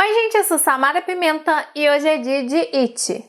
Oi gente, eu sou Samara Pimenta e hoje é dia de It.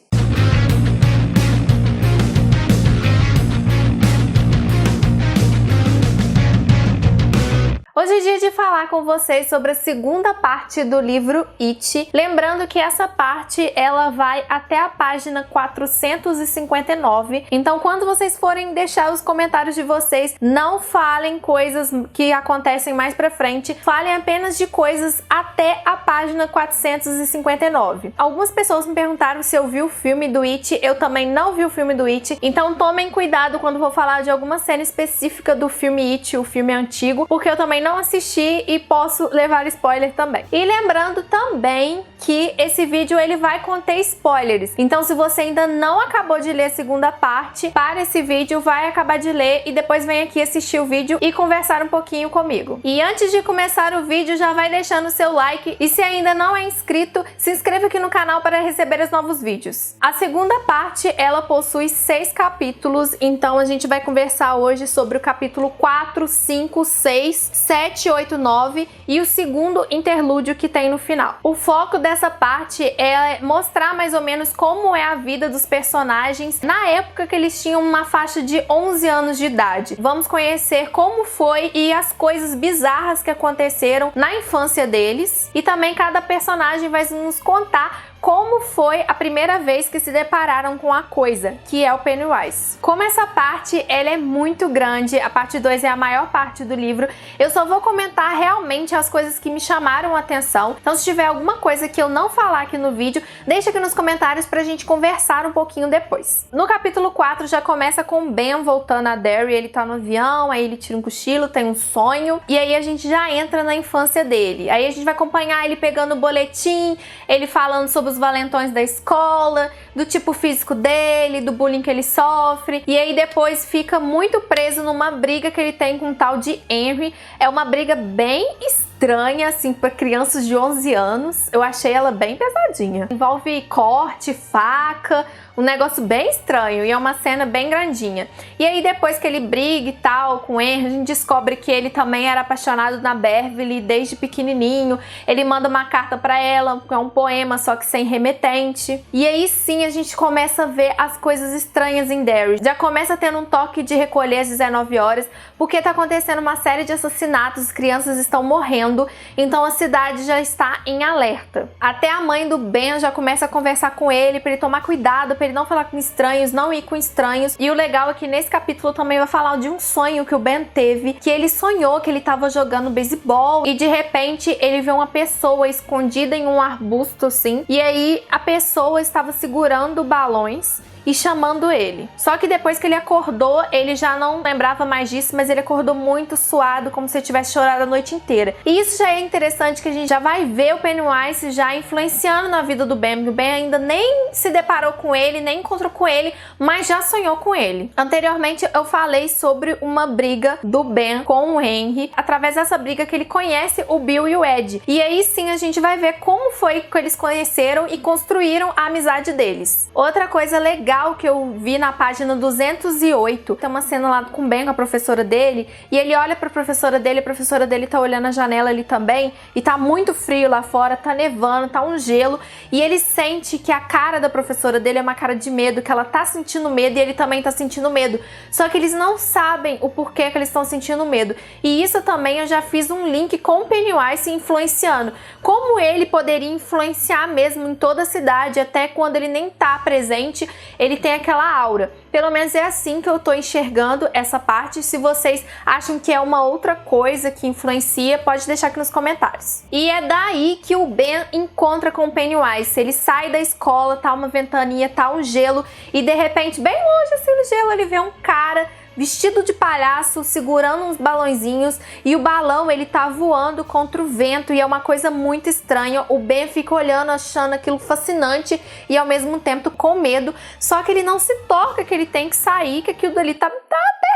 Hoje é dia de falar com vocês sobre a segunda parte do livro It. Lembrando que essa parte ela vai até a página 459. Então, quando vocês forem deixar os comentários de vocês, não falem coisas que acontecem mais pra frente. Falem apenas de coisas até a página 459. Algumas pessoas me perguntaram se eu vi o filme do It. Eu também não vi o filme do It. Então, tomem cuidado quando vou falar de alguma cena específica do filme It, o filme antigo, porque eu também não assisti e posso levar spoiler também. E lembrando também que esse vídeo ele vai conter spoilers. Então se você ainda não acabou de ler a segunda parte, para esse vídeo, vai acabar de ler e depois vem aqui assistir o vídeo e conversar um pouquinho comigo. E antes de começar o vídeo, já vai deixando o seu like e se ainda não é inscrito, se inscreva aqui no canal para receber os novos vídeos. A segunda parte, ela possui 6 capítulos, então a gente vai conversar hoje sobre o capítulo 4, 5, 6, 7, 8, 9 e o segundo interlúdio que tem no final. O foco dessa parte é mostrar mais ou menos como é a vida dos personagens na época que eles tinham uma faixa de 11 anos de idade. Vamos conhecer como foi e as coisas bizarras que aconteceram na infância deles, e também cada personagem vai nos contar como foi a primeira vez que se depararam com a coisa, que é o Pennywise. Como essa parte ela é muito grande, a parte 2 é a maior parte do livro, eu só vou comentar realmente as coisas que me chamaram a atenção. Então se tiver alguma coisa que eu não falar aqui no vídeo, deixa aqui nos comentários pra gente conversar um pouquinho depois. No capítulo 4 já começa com o Ben voltando a Derry, ele tá no avião, aí ele tira um cochilo, tem um sonho, e aí a gente já entra na infância dele. Aí a gente vai acompanhar ele pegando o boletim, ele falando sobre os valentões da escola, do tipo físico dele, do bullying que ele sofre, e aí depois fica muito preso numa briga que ele tem com um tal de Henry. É uma briga bem estranha, assim, para crianças de 11 anos. Eu achei ela bem pesadinha. Envolve corte, faca, um negócio bem estranho, e é uma cena bem grandinha. E aí depois que ele briga e tal com o Henry, a gente descobre que ele também era apaixonado na Beverly desde pequenininho. Ele manda uma carta pra ela, que é um poema, só que sem remetente. E aí sim a gente começa a ver as coisas estranhas em Derry. Já começa tendo um toque de recolher às 19 horas, porque tá acontecendo uma série de assassinatos, crianças estão morrendo, então a cidade já está em alerta. Até a mãe do Ben já começa a conversar com ele pra ele tomar cuidado, pra ele não falar com estranhos, não ir com estranhos. E o legal é que nesse capítulo também vai falar de um sonho que o Ben teve, que ele sonhou que ele tava jogando beisebol e de repente ele vê uma pessoa escondida em um arbusto assim, e aí a pessoa estava segurando balões e chamando ele. Só que depois que ele acordou, ele já não lembrava mais disso, mas ele acordou muito suado, como se ele tivesse chorado a noite inteira. E isso já é interessante, que a gente já vai ver o Pennywise já influenciando na vida do Ben. O Ben ainda nem se deparou com ele, nem encontrou com ele, mas já sonhou com ele. Anteriormente eu falei sobre uma briga do Ben com o Henry, através dessa briga que ele conhece o Bill e o Ed. E aí sim a gente vai ver como foi que eles conheceram e construíram a amizade deles. Outra coisa legal que eu vi na página 208, tem uma cena lá com o Ben, com a professora dele, e ele olha pra professora dele, a professora dele tá olhando a janela ali também, e tá muito frio lá fora, tá nevando, tá um gelo, e ele sente que a cara da professora dele é uma cara de medo, que ela tá sentindo medo e ele também tá sentindo medo, só que eles não sabem o porquê que eles estão sentindo medo. E isso também eu já fiz um link com o Pennywise influenciando, como ele poderia influenciar mesmo em toda a cidade, até quando ele nem tá presente, ele tem aquela aura. Pelo menos é assim que eu tô enxergando essa parte. Se vocês acham que é uma outra coisa que influencia, pode deixar aqui nos comentários. E é daí que o Ben encontra com o Pennywise. Ele sai da escola, tá uma ventania, tá um gelo, e de repente, bem longe assim no gelo, ele vê um cara vestido de palhaço, segurando uns balãozinhos, e o balão ele tá voando contra o vento, e é uma coisa muito estranha. O Ben fica olhando, achando aquilo fascinante e ao mesmo tempo com medo, só que ele não se toca que ele tem que sair, que aquilo dali tá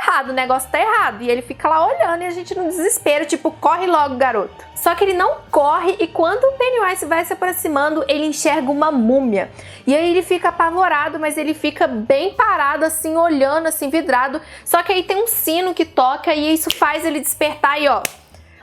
errado, o negócio tá errado, e ele fica lá olhando, e a gente no desespero, tipo, corre logo, garoto. Só que ele não corre, e quando o Pennywise vai se aproximando, ele enxerga uma múmia, e aí ele fica apavorado, mas ele fica bem parado assim, olhando assim, vidrado. Só que aí tem um sino que toca, e isso faz ele despertar e ó,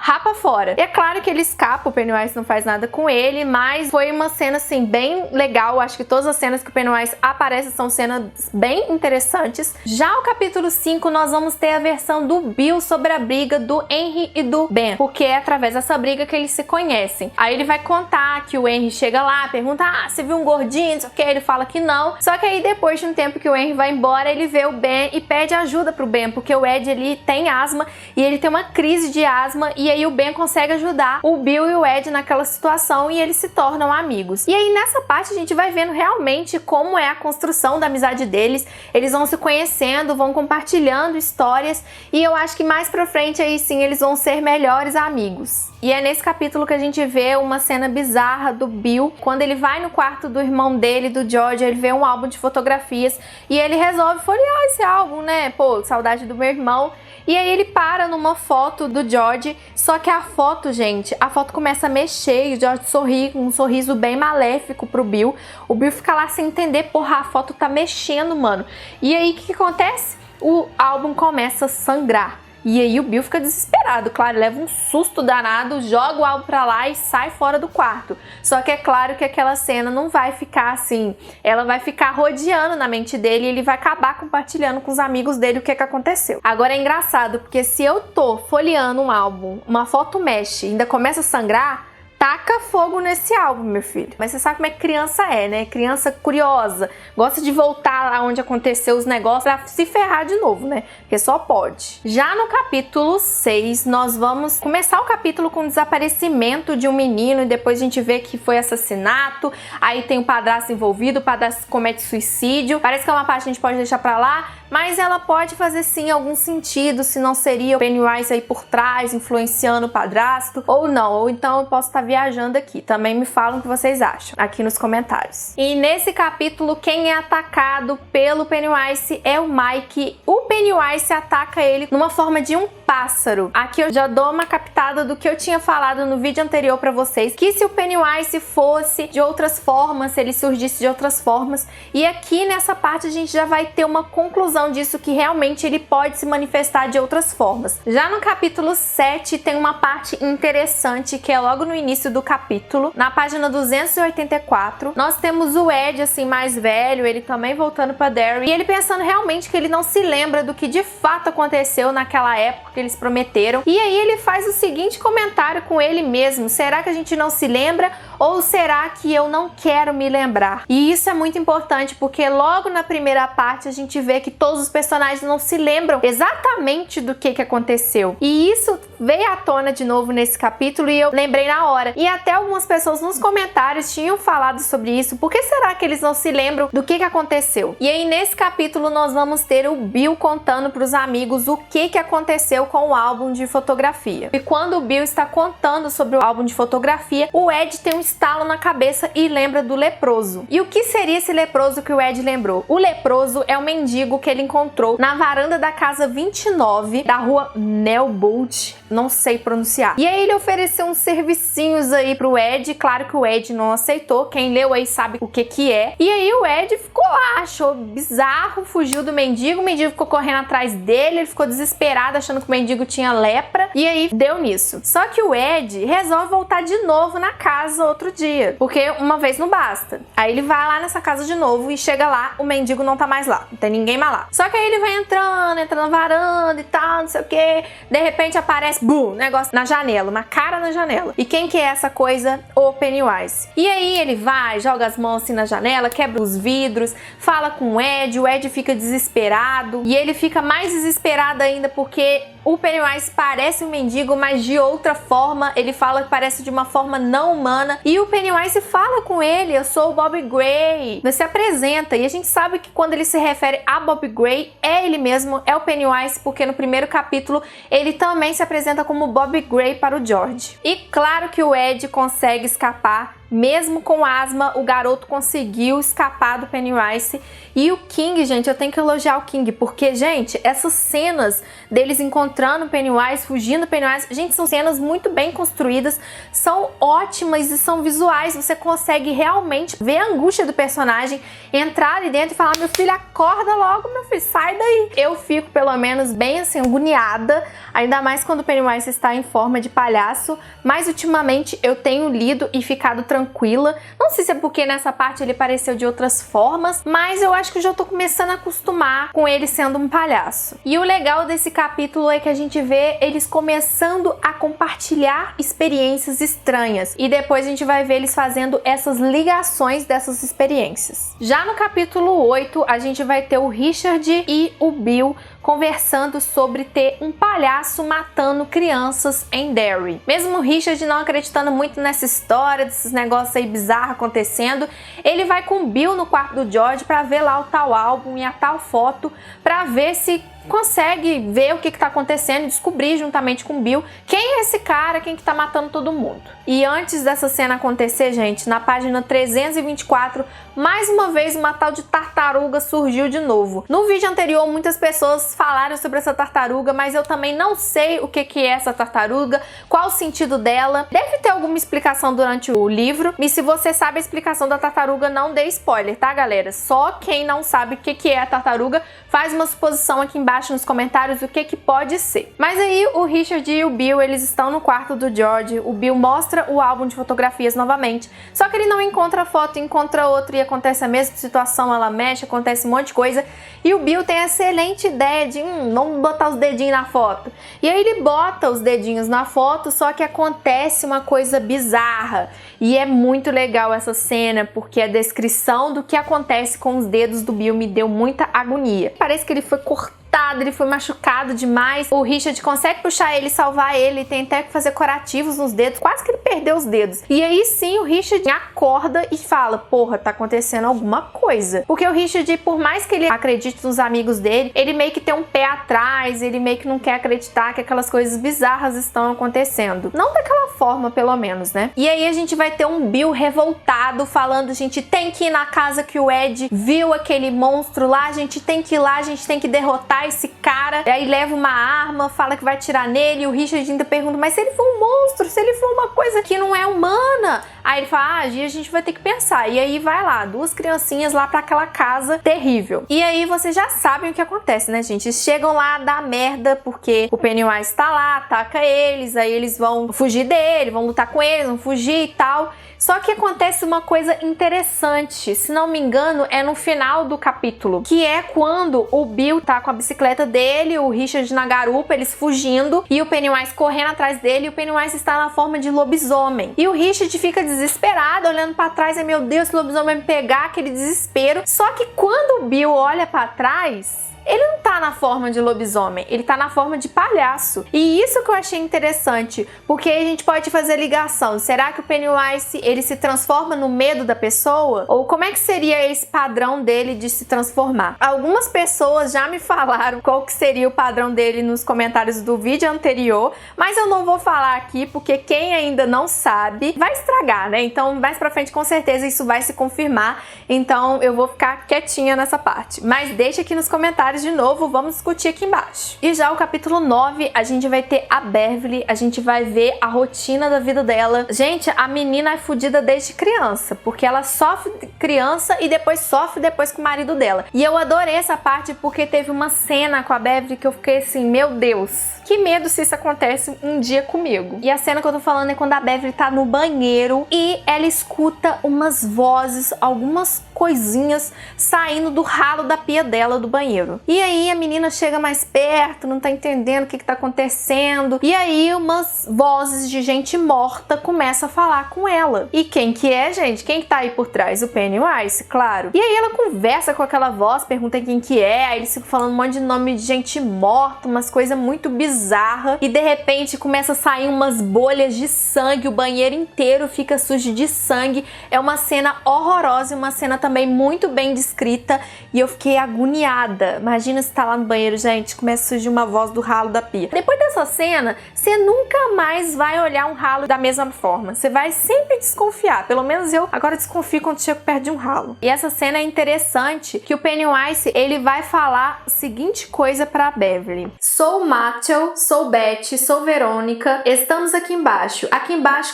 rapa fora. E é claro que ele escapa, o Pennywise não faz nada com ele, mas foi uma cena assim bem legal. Acho que todas as cenas que o Pennywise aparece são cenas bem interessantes. Já o capítulo 5 nós vamos ter a versão do Bill sobre a briga do Henry e do Ben, porque é através dessa briga que eles se conhecem. Aí ele vai contar que o Henry chega lá, pergunta: ah, você viu um gordinho, não sei o que, ele fala que não. Só que aí depois de um tempo que o Henry vai embora, ele vê o Ben e pede ajuda pro Ben, porque o Ed ele tem asma e ele tem uma crise de asma, e aí o Ben consegue ajudar o Bill e o Ed naquela situação e eles se tornam amigos. E aí nessa parte a gente vai vendo realmente como é a construção da amizade deles. Eles vão se conhecendo, vão compartilhando histórias, e eu acho que mais pra frente aí sim eles vão ser melhores amigos. E é nesse capítulo que a gente vê uma cena bizarra do Bill, quando ele vai no quarto do irmão dele, do George, ele vê um álbum de fotografias e ele resolve folhear esse álbum, né? Pô, saudade do meu irmão. E aí ele para numa foto do George, só que a foto, gente, a foto começa a mexer e o George sorri com um sorriso bem maléfico pro Bill. O Bill fica lá sem entender, porra, a foto tá mexendo, mano. E aí o que acontece? O álbum começa a sangrar. E aí o Bill fica desesperado, claro, leva um susto danado, joga o álbum pra lá e sai fora do quarto. Só que é claro que aquela cena não vai ficar assim, ela vai ficar rodeando na mente dele e ele vai acabar compartilhando com os amigos dele o que aconteceu. Agora é engraçado, porque se eu tô folheando um álbum, uma foto mexe e ainda começa a sangrar, taca fogo nesse álbum, meu filho. Mas você sabe como é que criança é, né? Criança curiosa, gosta de voltar lá onde aconteceu os negócios pra se ferrar de novo, né? Porque só pode. Já no capítulo 6, nós vamos começar o capítulo com o desaparecimento de um menino e depois a gente vê que foi assassinato. Aí tem o padrasto envolvido, o padrasto comete suicídio. Parece que é uma parte que a gente pode deixar pra lá, mas ela pode fazer sim algum sentido, se não seria o Pennywise aí por trás, influenciando o padrasto, ou não, ou então eu posso estar viajando aqui. Também me falam o que vocês acham aqui nos comentários. E nesse capítulo, quem é atacado pelo Pennywise é o Mike. O Pennywise ataca ele numa forma de um pássaro. Aqui eu já dou uma captada do que eu tinha falado no vídeo anterior pra vocês, que se o Pennywise fosse de outras formas, se ele surgisse de outras formas, e aqui nessa parte a gente já vai ter uma conclusão disso, que realmente ele pode se manifestar de outras formas. Já no capítulo 7 tem uma parte interessante, que é logo no início do capítulo, na página 284, nós temos o Ed assim mais velho, ele também voltando pra Derry, e ele pensando realmente que ele não se lembra do que de fato aconteceu naquela época que eles prometeram, e aí ele faz o seguinte comentário com ele mesmo: será que a gente não se lembra, ou será que eu não quero me lembrar? E isso é muito importante, porque logo na primeira parte a gente vê que todos os personagens não se lembram exatamente do que aconteceu, e isso veio à tona de novo nesse capítulo e eu lembrei na hora, e até algumas pessoas nos comentários tinham falado sobre isso. Por que será que eles não se lembram do que aconteceu? E aí nesse capítulo nós vamos ter o Bill contando para os amigos o que aconteceu com o álbum de fotografia. E quando o Bill está contando sobre o álbum de fotografia, o Ed tem um estalo na cabeça e lembra do leproso. E o que seria esse leproso que o Ed lembrou? O leproso é o mendigo que ele encontrou na varanda da casa 29 da rua Melbolt, não sei pronunciar. E aí ele ofereceu uns servicinhos aí pro Ed, claro que o Ed não aceitou, quem leu aí sabe o que é. E aí o Ed ficou lá, achou bizarro, fugiu do mendigo, o mendigo ficou correndo atrás dele, ele ficou desesperado achando que o mendigo tinha lepra, e aí deu nisso. Só que o Ed resolve voltar de novo na casa outro dia, porque uma vez não basta. Aí ele vai lá nessa casa de novo e chega lá, o mendigo não tá mais lá, não tem ninguém mais lá. Só que aí ele vai entra na varanda e tal, não sei o que, de repente aparece, bum, negócio na janela, uma cara na janela. E quem que é essa coisa? O Pennywise. E aí ele vai, joga as mãos assim na janela, quebra os vidros, fala com o Ed fica desesperado, e ele fica mais desesperado ainda porque o Pennywise parece um mendigo, mas de outra forma. Ele fala que parece de uma forma não humana, e o Pennywise fala com ele: eu sou o Bob Gray. Você apresenta, e a gente sabe que quando ele se refere a Bob Gray, é ele mesmo, é o Pennywise, porque no primeiro capítulo ele também se apresenta como Bob Gray para o George. E claro que o Ed consegue escapar Mesmo com asma, o garoto conseguiu escapar do Pennywise. E o King, gente, eu tenho que elogiar o King, porque, gente, essas cenas deles encontrando o Pennywise, fugindo do Pennywise, gente, são cenas muito bem construídas, são ótimas e são visuais. Você consegue realmente ver a angústia do personagem, entrar ali dentro e falar: meu filho, acorda logo, meu filho, sai daí. Eu fico, pelo menos, bem assim, agoniada, ainda mais quando o Pennywise está em forma de palhaço, mas ultimamente eu tenho lido e ficado tranquila. Não sei se é porque nessa parte ele apareceu de outras formas, mas eu acho que eu já tô começando a acostumar com ele sendo um palhaço. E o legal desse capítulo é que a gente vê eles começando a compartilhar experiências estranhas, e depois a gente vai ver eles fazendo essas ligações dessas experiências. Já no capítulo 8, a gente vai ter o Richard e o Bill conversando sobre ter um palhaço matando crianças em Derry. Mesmo o Richard não acreditando muito nessa história, desses negócios aí bizarros acontecendo, ele vai com o Bill no quarto do George para ver lá o tal álbum e a tal foto, para ver se consegue ver o que tá acontecendo e descobrir juntamente com o Bill quem é esse cara, quem que tá matando todo mundo. E antes dessa cena acontecer, gente, na página 324, mais uma vez uma tal de tartaruga surgiu de novo. No vídeo anterior, muitas pessoas falaram sobre essa tartaruga, mas eu também não sei o que é essa tartaruga, qual o sentido dela. Deve ter alguma explicação durante o livro, e se você sabe a explicação da tartaruga, não dê spoiler, tá, galera? Só quem não sabe o que é a tartaruga faz uma suposição aqui embaixo nos comentários o que pode ser. Mas aí o Richard e o Bill, eles estão no quarto do George. O Bill mostra o álbum de fotografias novamente, só que ele não encontra a foto, encontra outra, e acontece a mesma situação, ela mexe, acontece um monte de coisa, e o Bill tem a excelente ideia de vamos botar os dedinhos na foto. E aí ele bota os dedinhos na foto, só que acontece uma coisa bizarra. E é muito legal essa cena, porque a descrição do que acontece com os dedos do Bill me deu muita agonia. Parece que ele foi cortado, ele foi machucado demais. O Richard consegue puxar ele, salvar ele, tem até que fazer curativos nos dedos, quase que ele perdeu os dedos. E aí sim o Richard acorda e fala: porra, tá acontecendo alguma coisa. Porque o Richard, por mais que ele acredite nos amigos dele, ele meio que tem um pé atrás, ele meio que não quer acreditar que aquelas coisas bizarras estão acontecendo. Não daquela forma, pelo menos, né? E aí a gente vai ter um Bill revoltado falando: a gente tem que ir na casa que o Ed viu aquele monstro lá, a gente tem que ir lá, a gente tem que derrotar esse cara. E aí leva uma arma, fala que vai atirar nele, e o Richard ainda pergunta: mas se ele for um monstro, se ele for uma coisa que não é humana? Aí ele fala: a gente vai ter que pensar. E aí vai lá, duas criancinhas lá pra aquela casa terrível. E aí vocês já sabem o que acontece, né, gente? Eles chegam lá, dá merda, porque o Pennywise tá lá, ataca eles, aí eles vão fugir dele, vão lutar com eles, vão fugir e tal. Só que acontece uma coisa interessante, se não me engano é no final do capítulo, que é quando o Bill tá com a bicicleta dele, o Richard na garupa, eles fugindo, e o Pennywise correndo atrás dele, e o Pennywise está na forma de lobisomem. E o Richard fica desesperado, olhando pra trás, e meu Deus, se o lobisomem vai me pegar, aquele desespero. Só que quando o Bill olha pra trás, ele não tá na forma de lobisomem, ele tá na forma de palhaço. E isso que eu achei interessante, porque aí a gente pode fazer ligação. Será que o Pennywise, ele se transforma no medo da pessoa? Ou como é que seria esse padrão dele de se transformar? Algumas pessoas já me falaram qual que seria o padrão dele nos comentários do vídeo anterior, mas eu não vou falar aqui, porque quem ainda não sabe vai estragar, né? Então mais pra frente com certeza isso vai se confirmar, então eu vou ficar quietinha nessa parte. Mas deixa aqui nos comentários de novo, vamos discutir aqui embaixo. E já o capítulo 9, a gente vai ter a Beverly, a gente vai ver a rotina da vida dela. Gente, a menina é fodida desde criança, porque ela sofre criança e depois sofre depois com o marido dela. E eu adorei essa parte porque teve uma cena com a Beverly que eu fiquei assim, meu Deus, que medo se isso acontece um dia comigo. E a cena que eu tô falando é quando a Beverly tá no banheiro e ela escuta umas vozes, algumas coisinhas saindo do ralo da pia dela do banheiro. E aí a menina chega mais perto, não tá entendendo o que tá acontecendo. E aí umas vozes de gente morta começam a falar com ela. E quem que é, gente? Quem que tá aí por trás? O Pennywise, claro. E aí ela conversa com aquela voz, pergunta quem que é, aí eles ficam falando um monte de nome de gente morta, umas coisas muito bizarras. E de repente começa a sair umas bolhas de sangue, o banheiro inteiro fica sujo de sangue. É uma cena horrorosa e uma cena também muito bem descrita. E eu fiquei agoniada, mas Imagina se tá lá no banheiro, gente, começa a surgir uma voz do ralo da pia. Depois dessa cena, você nunca mais vai olhar um ralo da mesma forma. Você vai sempre desconfiar. Pelo menos eu agora desconfio quando chego perto de um ralo. E essa cena é interessante, que o Pennywise, ele vai falar a seguinte coisa pra Beverly. Sou Matthew, sou Beth, sou Verônica, estamos aqui embaixo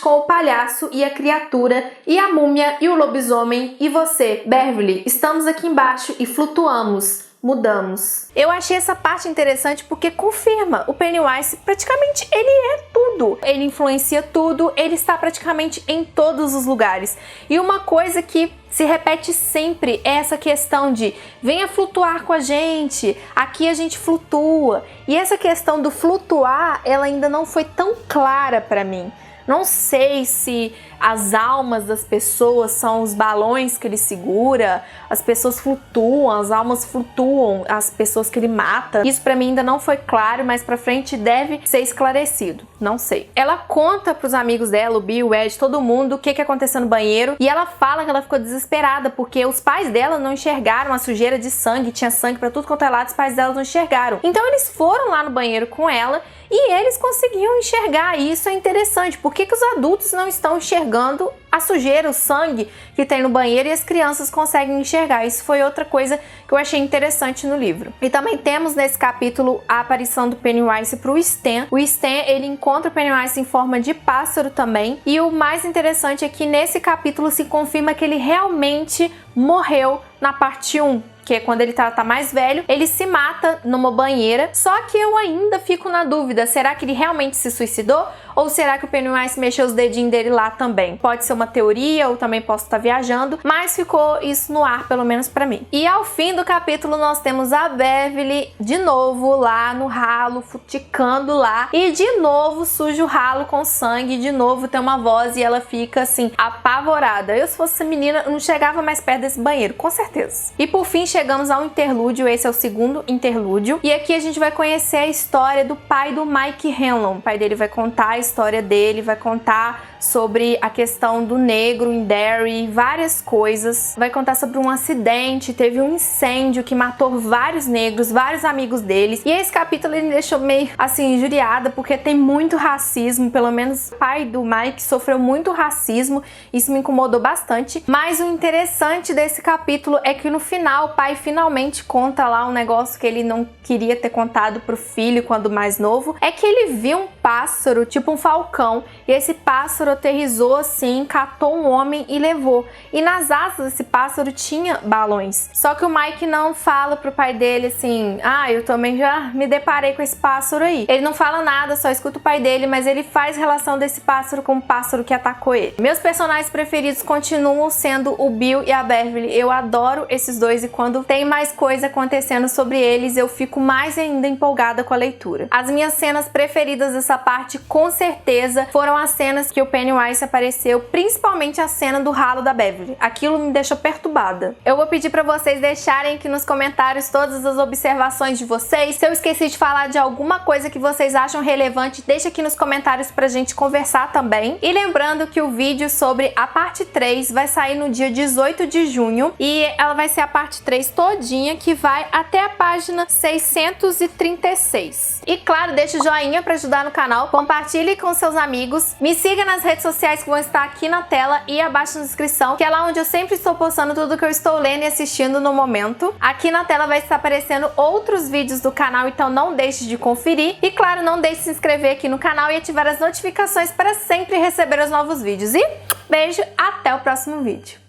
com o palhaço e a criatura, e a múmia e o lobisomem, e você, Beverly, estamos aqui embaixo e flutuamos. Mudamos. Eu achei essa parte interessante porque confirma, o Pennywise praticamente ele é tudo. Ele influencia tudo, ele está praticamente em todos os lugares. E uma coisa que se repete sempre é essa questão de venha flutuar com a gente, aqui a gente flutua. E essa questão do flutuar, ela ainda não foi tão clara para mim. Não sei se as almas das pessoas são os balões que ele segura, as pessoas flutuam, as almas flutuam, as pessoas que ele mata. Isso pra mim ainda não foi claro, mas pra frente deve ser esclarecido. Não sei. Ela conta pros amigos dela, o Bill, o Ed, todo mundo, o que aconteceu no banheiro. E ela fala que ela ficou desesperada, porque os pais dela não enxergaram a sujeira de sangue, tinha sangue pra tudo quanto é lado, os pais dela não enxergaram. Então eles foram lá no banheiro com ela e eles conseguiam enxergar. E isso é interessante. Por que os adultos não estão enxergando a sujeira, o sangue que tem no banheiro e as crianças conseguem enxergar? Isso foi outra coisa que eu achei interessante no livro. E também temos nesse capítulo a aparição do Pennywise pro Stan. O Stan, ele encontra o Pennywise em forma de pássaro também. E o mais interessante é que nesse capítulo se confirma que ele realmente morreu na parte 1. Que é quando ele tá mais velho, ele se mata numa banheira. Só que eu ainda fico na dúvida, será que ele realmente se suicidou? Ou será que o Pennywise mexeu os dedinhos dele lá também? Pode ser uma teoria, ou também posso estar viajando, mas ficou isso no ar, pelo menos pra mim. E ao fim do capítulo nós temos a Beverly de novo lá no ralo, futicando lá, e de novo suja o ralo com sangue, de novo tem uma voz e ela fica assim, apavorada. Eu, se fosse essa menina, não chegava mais perto desse banheiro, com certeza. E por fim chegamos ao interlúdio, esse é o segundo interlúdio, e aqui a gente vai conhecer a história do pai do Mike Hanlon. O pai dele vai contar a história dele, vai contar sobre a questão do negro em Derry, várias coisas. Vai contar sobre um acidente, teve um incêndio que matou vários negros, vários amigos deles. E esse capítulo ele me deixou meio assim injuriada, porque tem muito racismo, pelo menos o pai do Mike sofreu muito racismo, isso me incomodou bastante. Mas o interessante desse capítulo é que no final o pai finalmente conta lá um negócio que ele não queria ter contado pro filho quando mais novo, é que ele viu um pássaro, tipo um falcão, e esse pássaro aterrissou assim, catou um homem e levou. E nas asas desse pássaro tinha balões. Só que o Mike não fala pro pai dele assim, eu também já me deparei com esse pássaro aí. Ele não fala nada, só escuta o pai dele, mas ele faz relação desse pássaro com o pássaro que atacou ele. Meus personagens preferidos continuam sendo o Bill e a Beverly. Eu adoro esses dois e quando tem mais coisa acontecendo sobre eles, eu fico mais ainda empolgada com a leitura. As minhas cenas preferidas dessa parte, com certeza, foram as cenas que o Pennywise apareceu, principalmente a cena do ralo da Beverly. Aquilo me deixou perturbada. Eu vou pedir pra vocês deixarem aqui nos comentários todas as observações de vocês. Se eu esqueci de falar de alguma coisa que vocês acham relevante, deixa aqui nos comentários pra gente conversar também. E lembrando que o vídeo sobre a parte 3 vai sair no dia 18 de junho e ela vai ser a parte 3 todinha, que vai até a página 636. E claro, deixa o joinha pra ajudar no canal, compartilhe com seus amigos, me siga nas redes sociais que vão estar aqui na tela e abaixo na descrição, que é lá onde eu sempre estou postando tudo que eu estou lendo e assistindo no momento. Aqui na tela vai estar aparecendo outros vídeos do canal, então não deixe de conferir. E claro, não deixe de se inscrever aqui no canal e ativar as notificações para sempre receber os novos vídeos. E beijo, até o próximo vídeo.